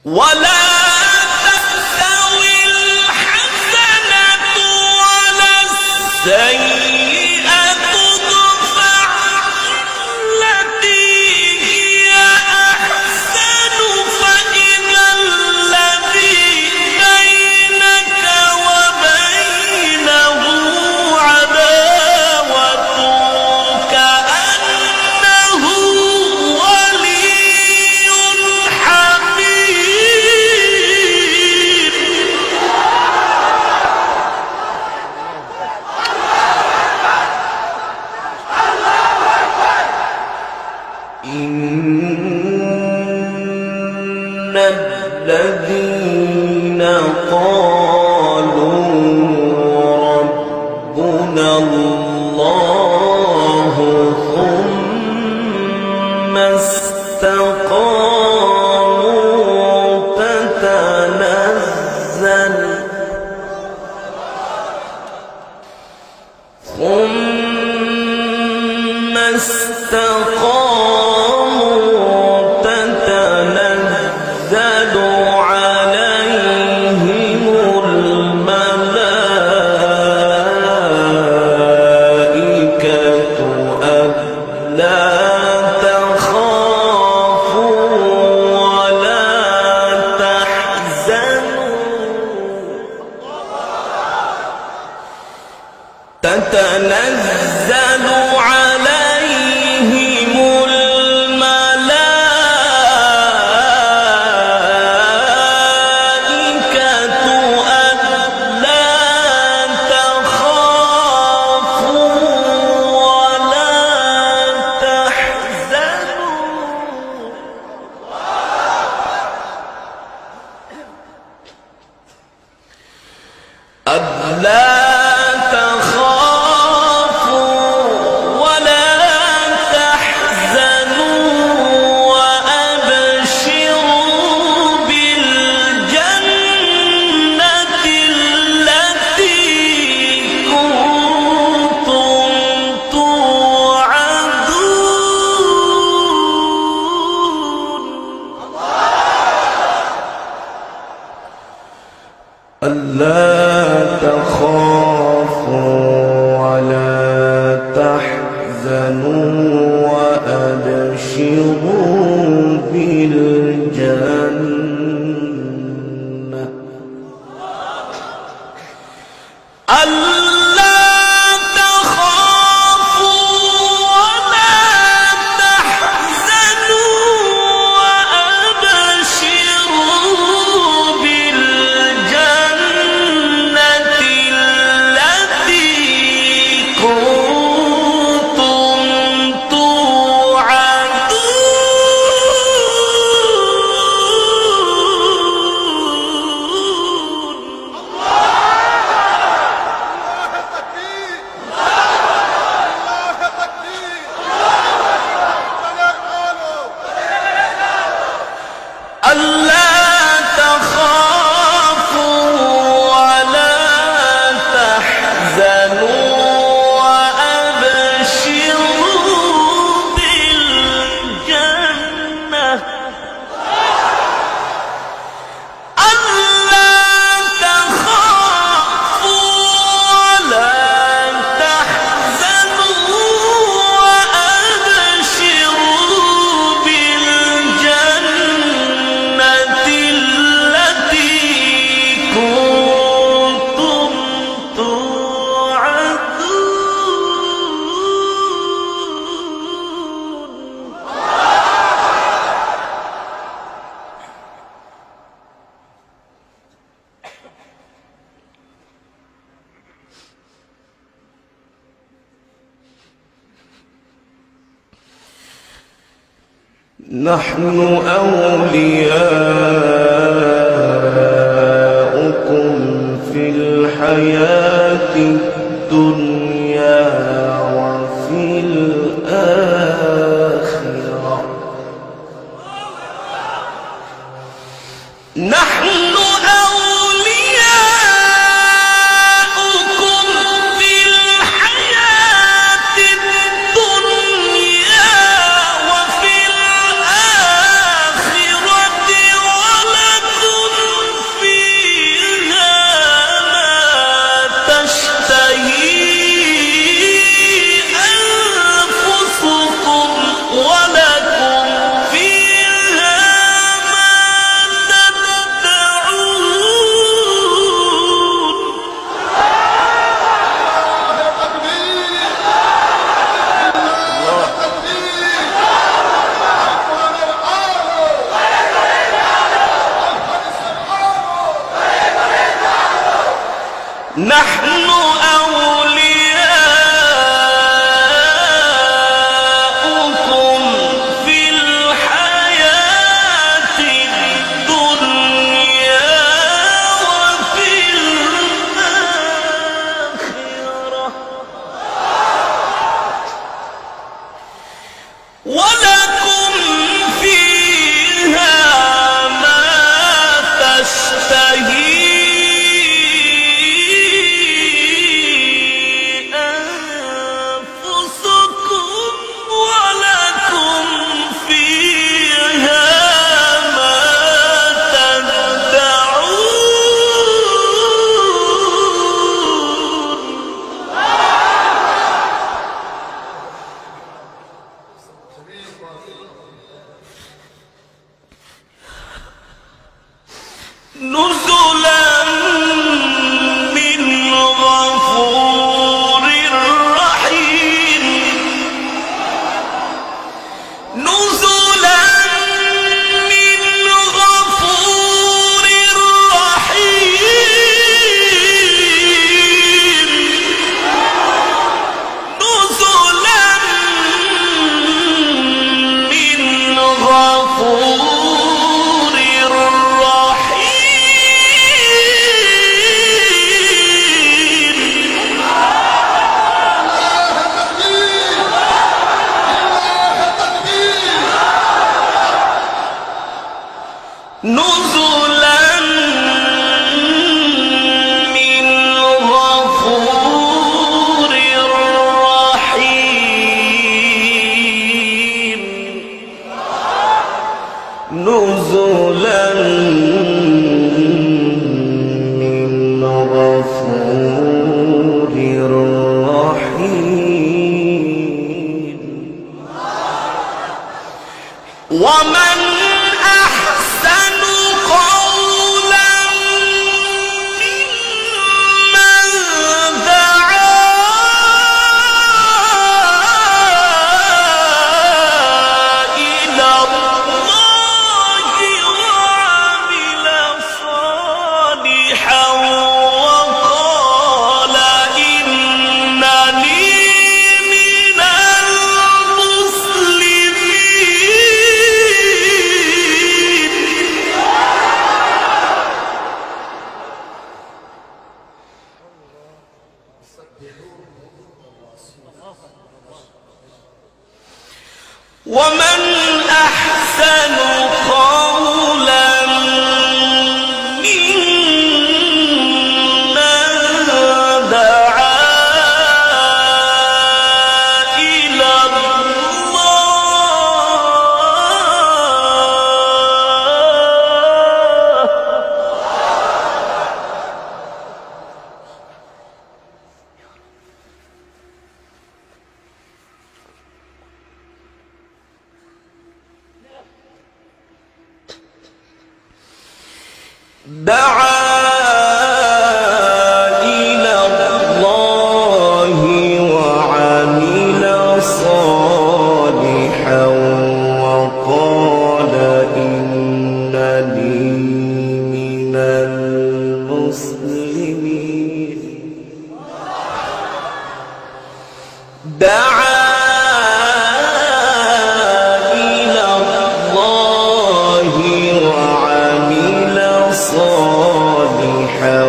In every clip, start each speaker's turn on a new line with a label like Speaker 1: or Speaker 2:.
Speaker 1: ولا تستوي الحسنة ولا السيئة ادفع بالتي هي أحسن فإذا الذي بينك وبينه عداوة كأنه ولي حميم. إن الذين قالوا ربنا الله ثم استقاموا تتنزل عليهم الملائكة ألا تخافوا ولا تحزنوا تتنزل عليهم الملائكة ألا تخافوا ولا تحزنوا ألا تخافوا ولا تحزنوا وأبشروا بالجنة ألا تخافوا ولا تحزنوا وأبشروا بالجنة التي كنتم نحن أولياؤكم في الحياة الدنيا وفي الآخرة نحن ولا نحن أولياؤكم في الحياة الدنيا وفي الآخرة ولكم فيها ما تشتهي نزلا من غفور رحيم نزلا من غفور رحيم نزلا من غفور نزلا من غفور رحيم نزلا من غفور رحيم ومن أحسن قولا ممن دعا إلى الله وعمل صالحا وقال إنني من المسلمين ومن أحسن قولا ممن دعا إلى الله وعمل صالحا وقال إنني من المسلمين دعا إلى الله وعمل صالحا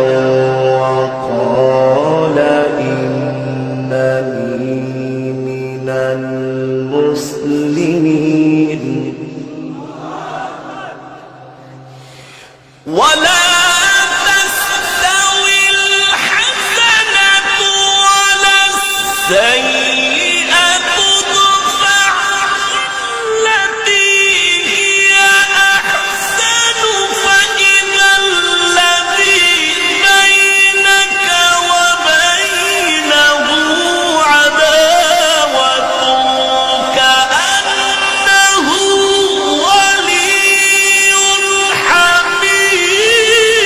Speaker 1: وقال إنني من المسلمين ولا تستوي الحسنة ولا السيئة ادفع بالتي هي أحسن فإذا الذي بينك وبينه عداوة كأنه ولي حميم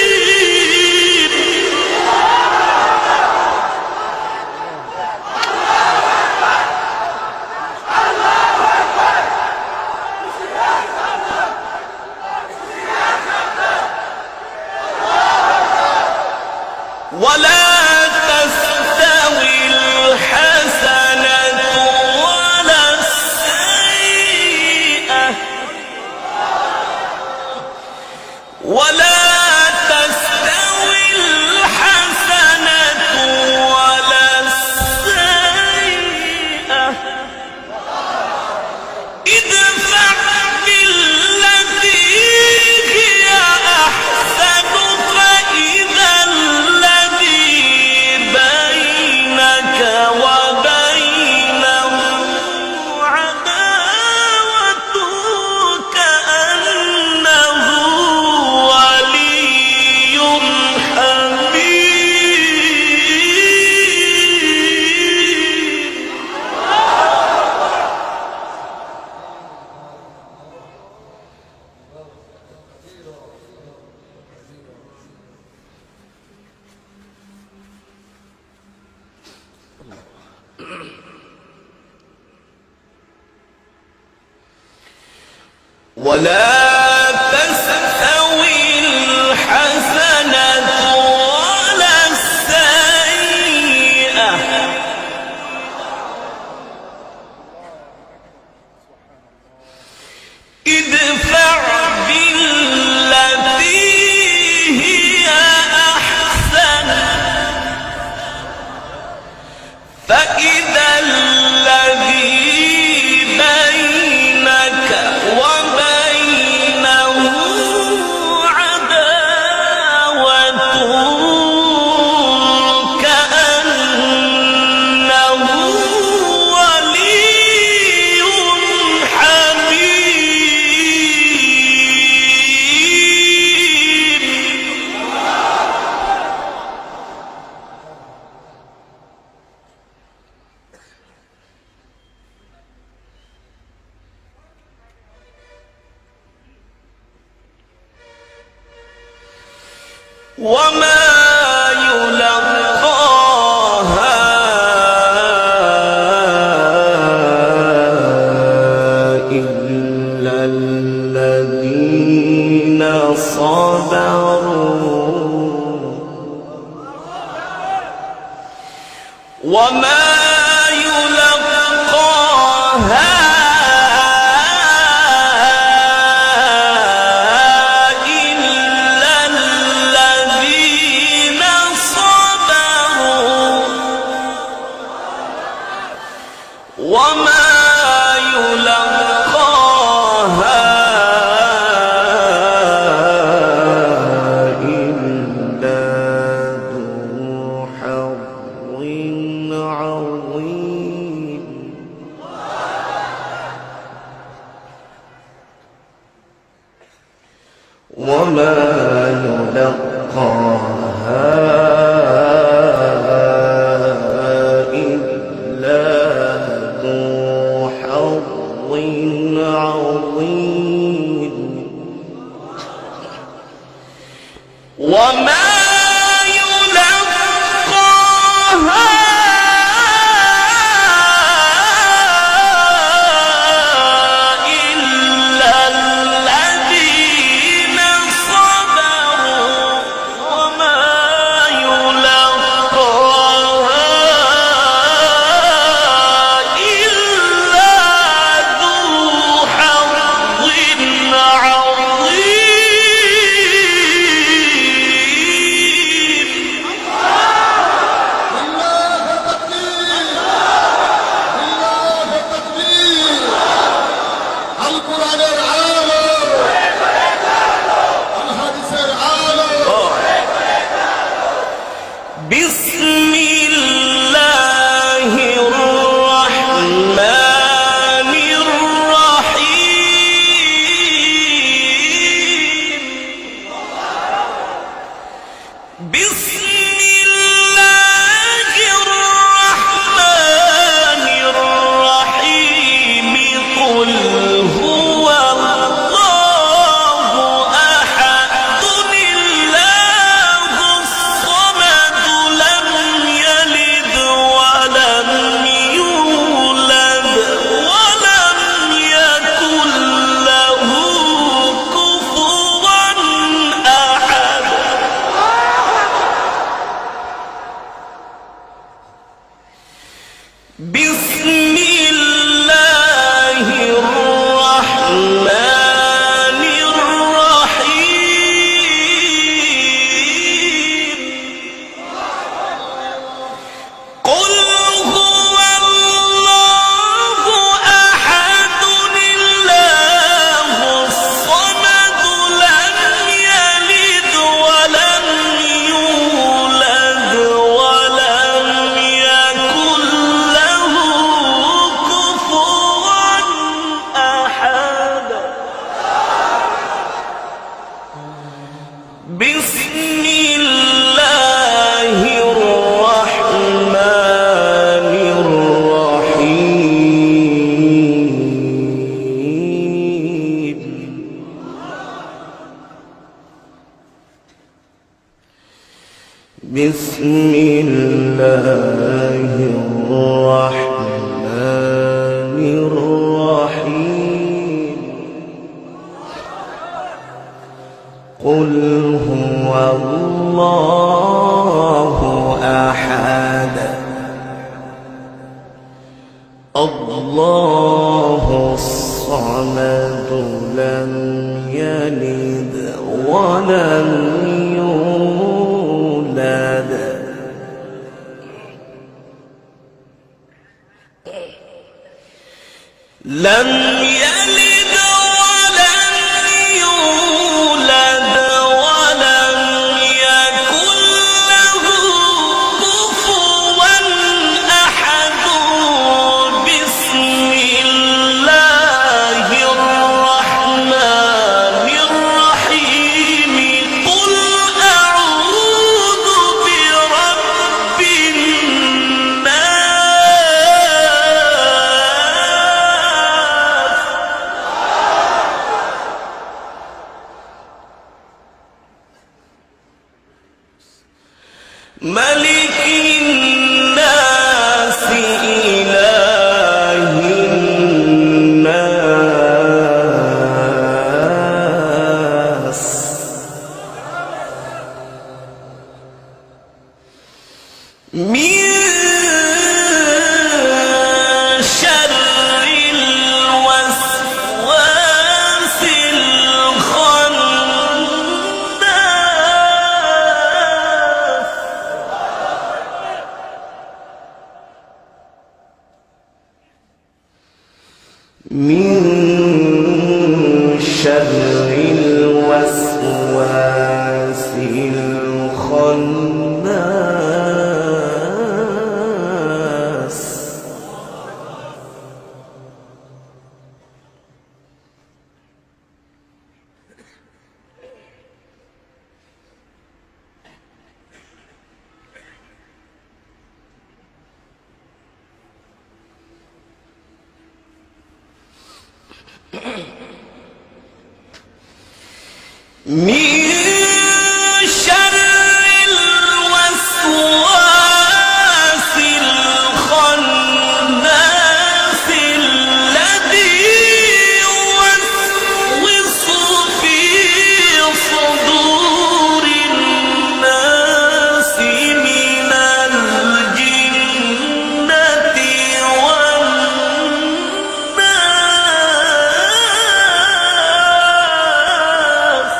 Speaker 1: ولا تستوي الحسنة ولا السيئة ادفع بالتي هي أحسن فإذا الذي بينك وبينه عداوة كأنه ولي حميم. ولا تستوي الحسنة ولا السيئة ادفع بالتي هي أحسن فإذا الذي بينك وبينه عداوة كأنه ولي حميم. وما يلقاها إلا الذين صبروا وما يلقاها إلا الذين صبروا وما يلقاها إلا ذو حظ عظيم. وما يلقاها إلا ذو حظ عظيم. وما يلقاها إلا الذين صبروا وما يلقاها إلا ذو حظ عظيم. بسم الله الرحمن الرحيم بسم الله الرحمن الرحيم قل هو الله أحد الله الصمد لم يلد ولم يولد لم يلد ولم يولد ولم يكن له كفوا أحد بسم الله الرحمن الرحيم قل أعوذ برب الناس ملك الناس إله الناس من شر الوسواس الخناس من شر الوسواس الخناس من شر الوسواس الخناس الذي يوسوس في صدور الناس من الجنة والناس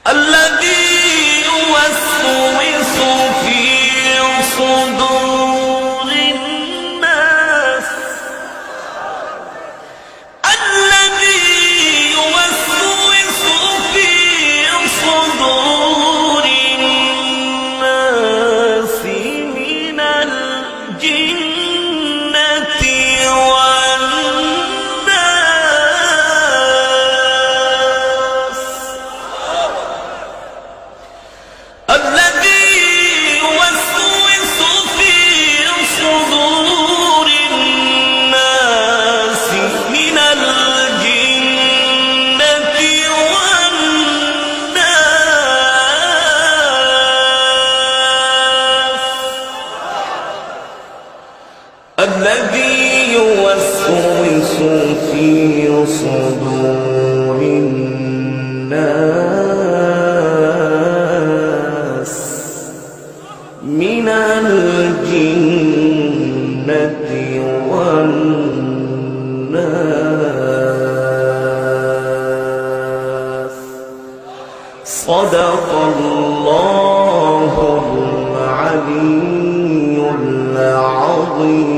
Speaker 1: الذي يوسوس في صدور الناس الذي يوسوس في صدور الناس من الجنة والناس الذي يوسوس في صدور الناس من الجنة والناس الذي يوسوس في صدور الناس من الجنة والناس صدق الله العلي العظيم